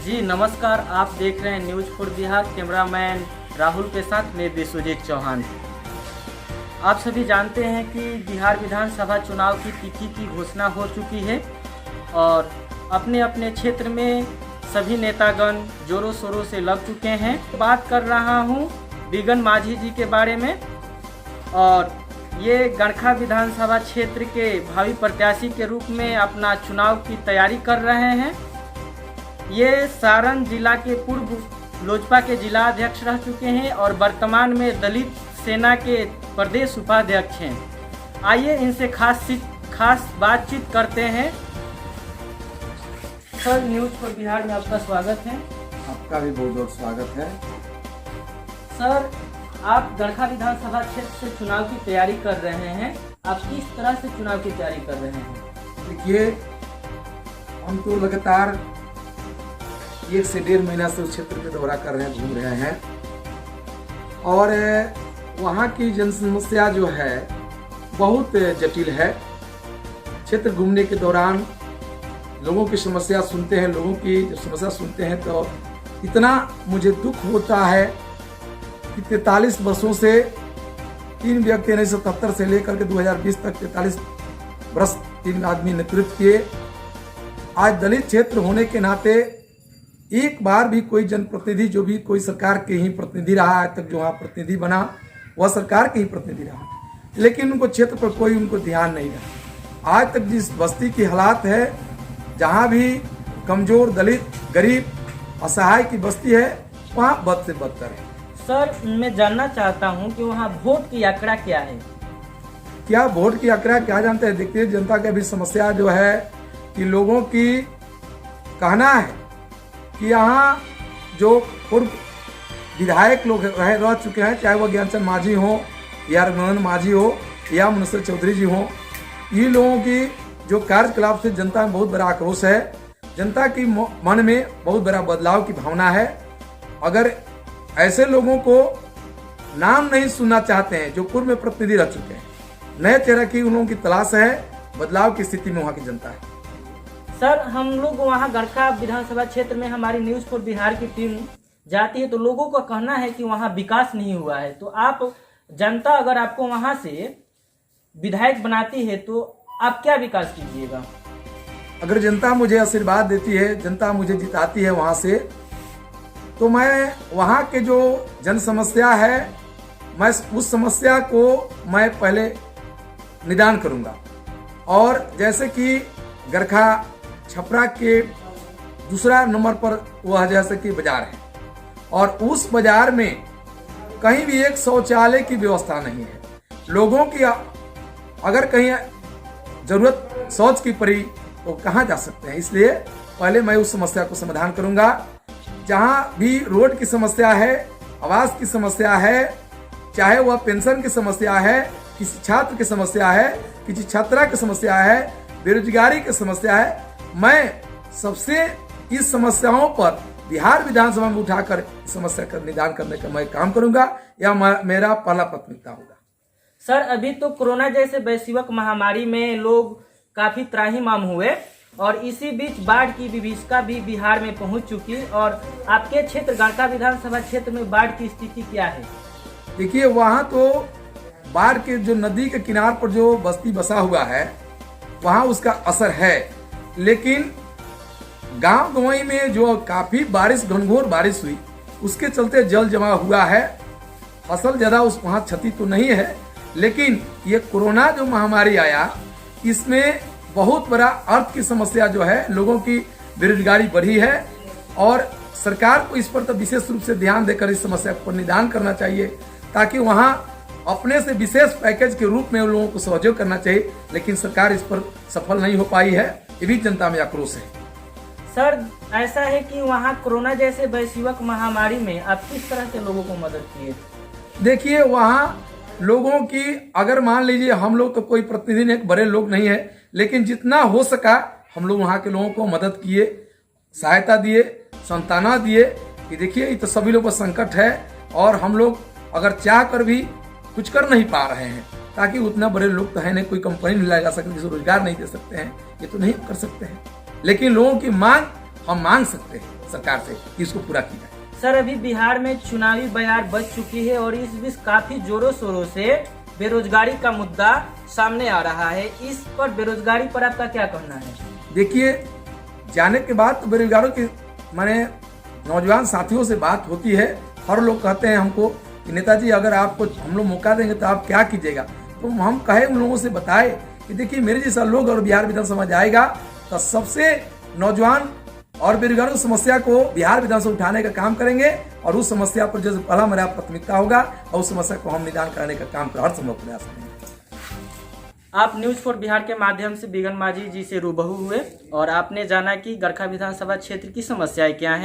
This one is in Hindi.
जी नमस्कार, आप देख रहे हैं news for Bihar. Cameraman Rahul के साथ मैं विश्वजीत चौहान। आप सभी जानते हैं कि बिहार विधानसभा चुनाव की तिथि की घोषणा हो चुकी है और अपने अपने क्षेत्र में सभी नेतागण जोरों शोरों से लग चुके हैं। बात कर रहा हूं बिगन माझी जी के बारे में और ये गड़खा विधानसभा क्षेत्र के भावी प्रत्याशी के रूप में अपना चुनाव की तैयारी कर रहे हैं। ये सारण जिला के पूर्व लोजपा के जिला अध्यक्ष रह चुके हैं और वर्तमान में दलित सेना के प्रदेश उपाध्यक्ष हैं। आइए इनसे खास बातचीत करते हैं। सर, न्यूज़ फॉर बिहार में आपका स्वागत है। आपका भी बहुत बहुत स्वागत है। सर, आप गड़खा विधानसभा क्षेत्र से चुनाव की तैयारी कर रहे हैं। आप किस तरह से चुनाव की तैयारी कर रहे हैं? देखिए, हम तो लगातार 1 से 1.5 महीना से उस क्षेत्र में दौरा कर रहे हैं, घूम रहे हैं और वहाँ की जन समस्या जो है बहुत जटिल है। क्षेत्र घूमने के दौरान लोगों की समस्या सुनते हैं, लोगों की जब समस्या सुनते हैं तो इतना मुझे दुख होता है कि 43 वर्षों से 3 व्यक्ति 1977 से लेकर के 2020 तक 43 वर्ष 3 आदमी नेतृत्व किए। आज दलित क्षेत्र होने के नाते एक बार भी कोई जनप्रतिनिधि, जो भी कोई सरकार के ही प्रतिनिधि रहा आज तक, जो वहाँ प्रतिनिधि बना वह सरकार के ही प्रतिनिधि रहा, लेकिन उनको क्षेत्र पर कोई उनको ध्यान नहीं रहा। आज तक जिस बस्ती की हालात है, जहाँ भी कमजोर दलित गरीब असहाय की बस्ती है, वहाँ बद से बदतर है। सर, मैं जानना चाहता हूँ कि वहाँ वोट की आंकड़ा क्या है? क्या वोट की आंकड़ा क्या जानते हैं? देखिए, जनता की अभी समस्या जो है कि लोगों की कहना है कि यहाँ जो पूर्व विधायक लोग रह चुके हैं, चाहे वह ज्ञानचंद माझी हो या रघुनंदन माझी हो या मुनसर चौधरी जी हो, ये लोगों की जो कार्यकलाप से जनता में बहुत बड़ा आक्रोश है। जनता की मन में बहुत बड़ा बदलाव की भावना है। अगर ऐसे लोगों को नाम नहीं सुनना चाहते हैं जो पूर्व में प्रतिनिधि रह चुके हैं, नए चेहरे की उन लोगों की तलाश है। बदलाव की स्थिति में वहाँ की जनता है। सर, हम लोग वहाँ गड़खा विधानसभा क्षेत्र में हमारी न्यूज़ फॉर बिहार की टीम जाती है तो लोगों का कहना है कि वहाँ विकास नहीं हुआ है। तो आप, जनता अगर आपको वहाँ से विधायक बनाती है तो आप क्या विकास कीजिएगा? अगर जनता मुझे आशीर्वाद देती है, जनता मुझे जिताती है वहाँ से, तो मैं वहाँ के जो जन समस्या है, मैं उस समस्या को मैं पहले निदान करूँगा। और जैसे कि गड़खा छपरा के दूसरा नंबर पर वह जैसे कि बाजार है और उस बाजार में कहीं भी एक शौचालय की व्यवस्था नहीं है। लोगों की अगर कहीं जरूरत शौच की पड़ी तो कहाँ जा सकते हैं? इसलिए पहले मैं उस समस्या को समाधान करूंगा। जहाँ भी रोड की समस्या है, आवास की समस्या है, चाहे वह पेंशन की समस्या है, किसी छात्र की समस्या है, किसी छात्रा की समस्या है, बेरोजगारी की समस्या है, मैं सबसे इस समस्याओं पर बिहार विधानसभा में उठाकर समस्या का निदान करने का मैं काम करूंगा। यह मेरा पहला प्राथमिकता होगा। सर, अभी तो कोरोना जैसे वैश्विक महामारी में लोग काफी त्राहिमाम हुए और इसी बीच बाढ़ की विभीषिका भी बिहार में पहुंच चुकी। और आपके क्षेत्र गड़खा विधानसभा क्षेत्र में बाढ़ की स्थिति क्या है? देखिए, वहाँ तो बाढ़ के जो नदी के किनार पर जो बस्ती बसा हुआ है, वहाँ उसका असर है, लेकिन गांव गंवई में जो काफी बारिश, घनघोर बारिश हुई, उसके चलते जल जमा हुआ है। फसल ज्यादा उस वहाँ क्षति तो नहीं है, लेकिन ये कोरोना जो महामारी आया, इसमें बहुत बड़ा अर्थ की समस्या जो है, लोगों की बेरोजगारी बढ़ी है और सरकार को इस पर तो विशेष रूप से ध्यान देकर इस समस्या पर निदान करना चाहिए, ताकि वहाँ अपने से विशेष पैकेज के रूप में उन लोगों को सहयोग करना चाहिए। लेकिन सरकार इस पर सफल नहीं हो पाई है, ये भी जनता में आक्रोश है। सर, ऐसा है कि वहाँ कोरोना जैसे वैश्विक महामारी में आप किस तरह से लोगों को मदद किए? देखिए, वहाँ लोगों की, अगर मान लीजिए हम लोग तो कोई प्रतिनिधि नहीं, बड़े लोग नहीं है, लेकिन जितना हो सका हम लोग वहाँ के लोगों को मदद किए, सहायता दिए, सांत्वना दिए कि देखिए ये तो सभी लोगों पर संकट है और हम लोग अगर चाह कर भी कुछ कर नहीं पा रहे हैं, ताकि उतना बड़े लोग तो है नहीं, कोई कंपनी नहीं लगा सकते, किसी रोजगार नहीं दे सकते हैं, ये तो नहीं कर सकते हैं, लेकिन लोगों की मांग हम मांग सकते हैं सरकार से कि इसको पूरा किया जाए। सर, अभी बिहार में चुनावी बयार बज चुकी है और इस बीच काफी जोरों शोरों से बेरोजगारी का मुद्दा सामने आ रहा है। इस पर, बेरोजगारी पर आपका क्या कहना है? देखिए, जाने के बाद तो बेरोजगारों की माने नौजवान साथियों से बात होती है और लोग कहते हैं हमको कि नेताजी अगर आपको हम लोग मौका देंगे तो आप क्या कीजिएगा। तो हम कहे उन लोगों से बताए कि देखिए मेरे जैसा लोग और बिहार विधानसभा जाएगा तो सबसे नौजवान और बेरोजगारों की समस्या को बिहार विधानसभा उठाने का काम करेंगे और उस समस्या पर जो पहला मेरा प्राथमिकता होगा और उस समस्या को हम निदान कराने का काम कर हर संभव प्रयास करेंगे। आप न्यूज फॉर बिहार के माध्यम से बिगन माझी जी से रूबरू हुए और आपने जाना कि गरखा विधानसभा क्षेत्र की समस्याएं क्या हैं।